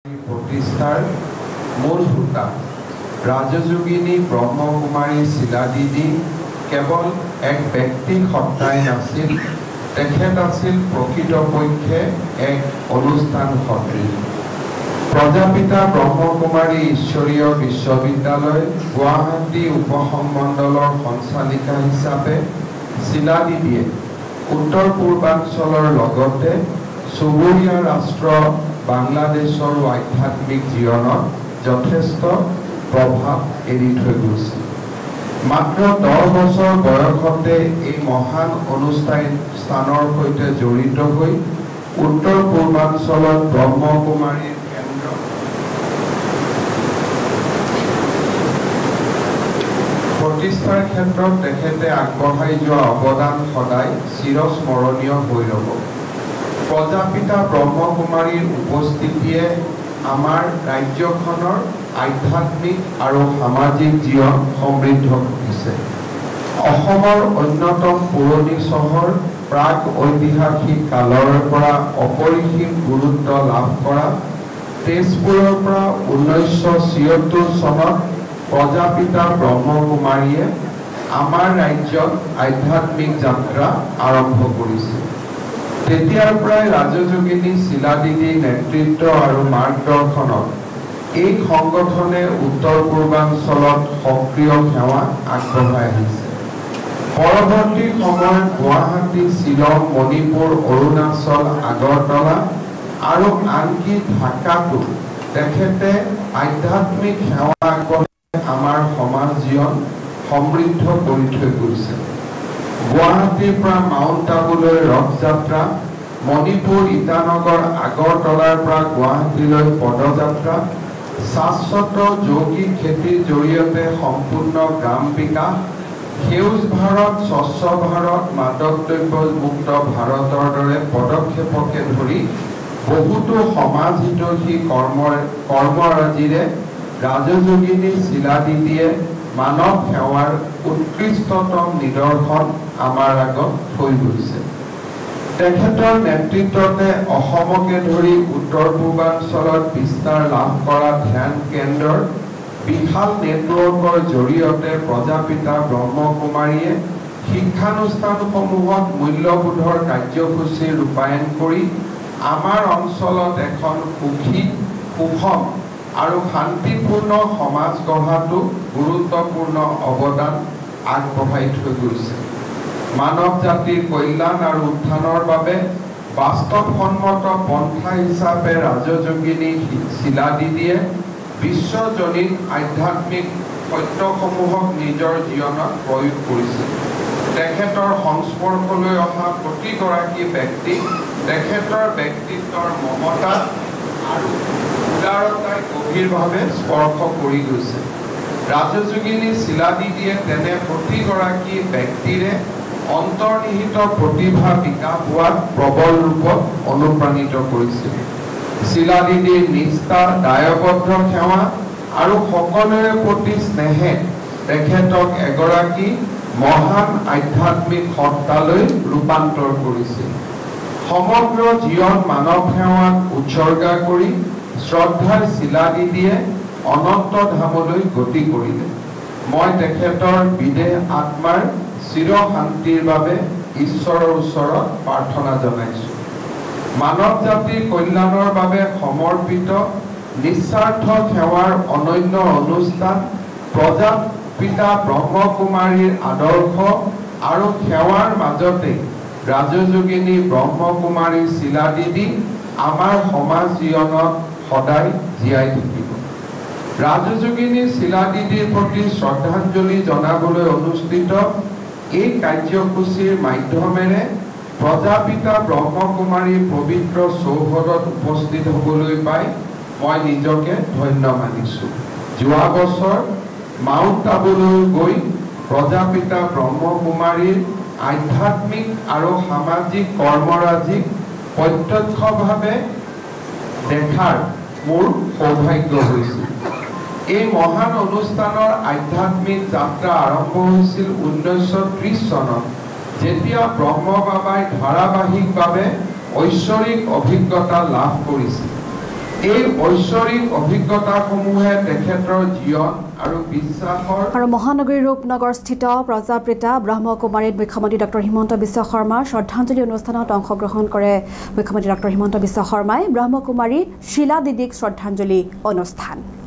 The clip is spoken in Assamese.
প্ৰতিষ্ঠাৰ মূল হোতা ৰাজযোগিনী ব্ৰহ্মকুমাৰী শিলাদিদি কেৱল এক ব্যক্তি সত্তাই নাছিল, তেখেত আছিল প্ৰকৃতপক্ষে এক অনুষ্ঠান সদৃশ। প্ৰজাপিতা ব্ৰহ্মকুমাৰী ঈশ্বৰীয় বিশ্ববিদ্যালয় গুৱাহাটী উপসংমণ্ডলৰ সঞ্চালিকা হিচাপে শিলাদিদিয়ে উত্তৰ পূৰ্বাঞ্চলৰ লগতে চুবুৰীয়া ৰাষ্ট্ৰ বাংলাদেশৰো আধ্যাত্মিক জীৱনত যথেষ্ট প্ৰভাৱ এৰি থৈ গৈছে। মাত্ৰ 10 বছৰ বয়সতে এই মহান অনুষ্ঠানৰ সৈতে জড়িত হৈ উত্তৰ পূৰ্বাঞ্চলত ব্ৰহ্মকুমাৰীৰ কেন্দ্ৰ প্ৰতিষ্ঠাৰ ক্ষেত্ৰত তেখেতে আগবঢ়াই যোৱা অৱদান সদায় চিৰস্মৰণীয় হৈ ৰ'ব। প্ৰজাপিতা ব্ৰহ্মকুমাৰীৰ উপস্থিতিয়ে আমাৰ ৰাজ্যখনৰ আধ্যাত্মিক আৰু সামাজিক জীৱন সমৃদ্ধ কৰিছে। অসমৰ অন্যতম পুৰণি চহৰ প্ৰাক ঐতিহাসিক কালৰ পৰা অপৰিসীম গুৰুত্ব লাভ কৰা তেজপুৰৰ পৰা 1976 চনত প্ৰজাপিতা ব্ৰহ্মকুমাৰীয়ে আমাৰ ৰাজ্যত আধ্যাত্মিক যাত্ৰা আৰম্ভ কৰিছে। তেতিয়াৰ পৰাই ৰাজযোগিনী শিলাদিদিৰ নেতৃত্ব আৰু মাৰ্গদৰ্শনত এই সংগঠনে উত্তৰ পূৰ্বাঞ্চলত সক্ৰিয় সেৱা আগবঢ়াই আহিছে। পৰৱৰ্তী সময়ত গুৱাহাটী, শ্বিলং, মণিপুৰ, অৰুণাচল, আগৰতলা আৰু আনকি ঢাকাতো তেখেতে আধ্যাত্মিক সেৱা আগবঢ়াই আমাৰ সমাজ জীৱন সমৃদ্ধ কৰি থৈ গৈছে। গুৱাহাটীৰ পৰা মাউণ্ট আবুলৈ ৰথযাত্ৰা, মণিপুৰ, ইটানগৰ, আগৰতলাৰ পৰা গুৱাহাটীলৈ পদযাত্ৰা, শাশ্বত যৌগিক খেতিৰ জৰিয়তে সম্পূৰ্ণ গ্ৰাম বিকাশ, সেউজ ভাৰত, স্বচ্ছ ভাৰত, মাদক দ্ৰব্য মুক্ত ভাৰতৰ দৰে পদক্ষেপকে ধৰি বহুতো সমাজ হিতৈষী কৰ্মৰাজিৰে ৰাজযোগিনী শিলাদিদিয়ে মানৱ সেৱাৰ উৎকৃষ্টতম নিদৰ্শন আমাৰ আগত থৈ গৈছে। তেখেতৰ নেতৃত্বতে অসমকে ধৰি উত্তৰ পূৰ্বাঞ্চলত বিস্তাৰ লাভ কৰা ধ্যান কেন্দ্ৰৰ বিশাল নেটৱৰ্কৰ জৰিয়তে প্ৰজাপিতা ব্ৰহ্মকুমাৰীয়ে শিক্ষানুষ্ঠানসমূহত মূল্যবোধৰ কাৰ্যসূচী ৰূপায়ণ কৰি আমাৰ অঞ্চলত এখন সুখী, সুষম আৰু শান্তিপূৰ্ণ সমাজ গঢ়াটো গুৰুত্বপূৰ্ণ অৱদান আগবঢ়াই থৈ গৈছে। মানৱ জাতিৰ কল্যাণ আৰু উত্থানৰ বাবে বাস্তৱসন্মত পন্থা হিচাপে ৰাজযোগিনী শিলাদিদিয়ে বিশ্বজনীন আধ্যাত্মিক সত্যসমূহক নিজৰ জীৱনত প্ৰয়োগ কৰিছিল। তেখেতৰ সংস্পৰ্শলৈ অহা প্ৰতিগৰাকী ব্যক্তিক তেখেতৰ ব্যক্তিত্বৰ মমতা আৰু উদাৰতাই গভীৰভাৱে স্পৰ্শ কৰি গৈছে। ৰাজযোগিনী শিলাদিদিয়ে তেনে প্ৰতিগৰাকী ব্যক্তিৰে অন্তৰ্নিহিত প্ৰতিভা বিকাশ হোৱাত প্ৰবল ৰূপত অনুপ্ৰাণিত কৰিছিল। শিলাদিদিৰ নিষ্ঠা, দায়বদ্ধ সেৱা আৰু সকলোৰে প্ৰতি স্নেহে তেখেতক এগৰাকী মহান আধ্যাত্মিক সত্তালৈ ৰূপান্তৰ কৰিছিল। সমগ্ৰ জীৱন মানৱ সেৱাক উৎসৰ্গা কৰি শ্ৰদ্ধাৰ শিলাদিদিয়ে অনন্ত ধামলৈ গতি কৰিলে। মই তেখেতৰ বিদেহ আত্মাৰ চিৰ শান্তিৰ বাবে ঈশ্বৰৰ ওচৰত প্ৰাৰ্থনা জনাইছোঁ। মানৱ জাতিৰ কল্যাণৰ বাবে সমৰ্পিত নিস্বাৰ্থ সেৱাৰ অনন্য অনুষ্ঠান প্ৰজাপিতা ব্ৰহ্মকুমাৰীৰ আদৰ্শ আৰু সেৱাৰ মাজতে ৰাজযোগিনী ব্ৰহ্মকুমাৰী শিলাদিদি আমাৰ সমাজ জীৱনত সদায় জীয়াই থাকিব। ৰাজযোগিনী শিলাদিদিৰ প্ৰতি শ্ৰদ্ধাঞ্জলি জনাবলৈ অনুষ্ঠিত এই কাৰ্যসূচীৰ মাধ্যমেৰে প্ৰজাপিতা ব্ৰহ্মকুমাৰীৰ পবিত্ৰ চৌহদত উপস্থিত হ'বলৈ পাই মই নিজকে ধন্য মানিছোঁ। যোৱা বছৰ মাউণ্ট আবুলৈ গৈ প্ৰজাপিতা ব্ৰহ্মকুমাৰীৰ আধ্যাত্মিক আৰু সামাজিক কৰ্মৰাজিক প্ৰত্যক্ষভাৱে দেখাৰ মোৰ সৌভাগ্য হৈছিল। এই মহান অনুষ্ঠানৰ আধ্যাত্মিক যাত্ৰা আৰম্ভ হৈছিল 1930 চনত, যেতিয়া ব্ৰহ্মবাবাই ধাৰাবাহিকভাৱে ঐশ্বৰিক অভিজ্ঞতা লাভ কৰিছিল। এই ঐশ্বৰিক অভিজ্ঞতাসমূহে তেখেতৰ জীৱন আৰু বিশ্বাসৰ আৰু মহানগৰীৰ ৰূপনগৰস্থিত প্ৰজাপিতা ব্ৰহ্মকুমাৰীত মুখ্যমন্ত্ৰী ডক্টৰ হিমন্ত বিশ্ব শৰ্মাৰ শ্ৰদ্ধাঞ্জলি অনুষ্ঠানত অংশগ্ৰহণ কৰে মুখ্যমন্ত্ৰী ডক্টৰ হিমন্ত বিশ্ব শৰ্মাই ব্ৰহ্মকুমাৰী শিলা দিদিক শ্ৰদ্ধাঞ্জলি অনুষ্ঠান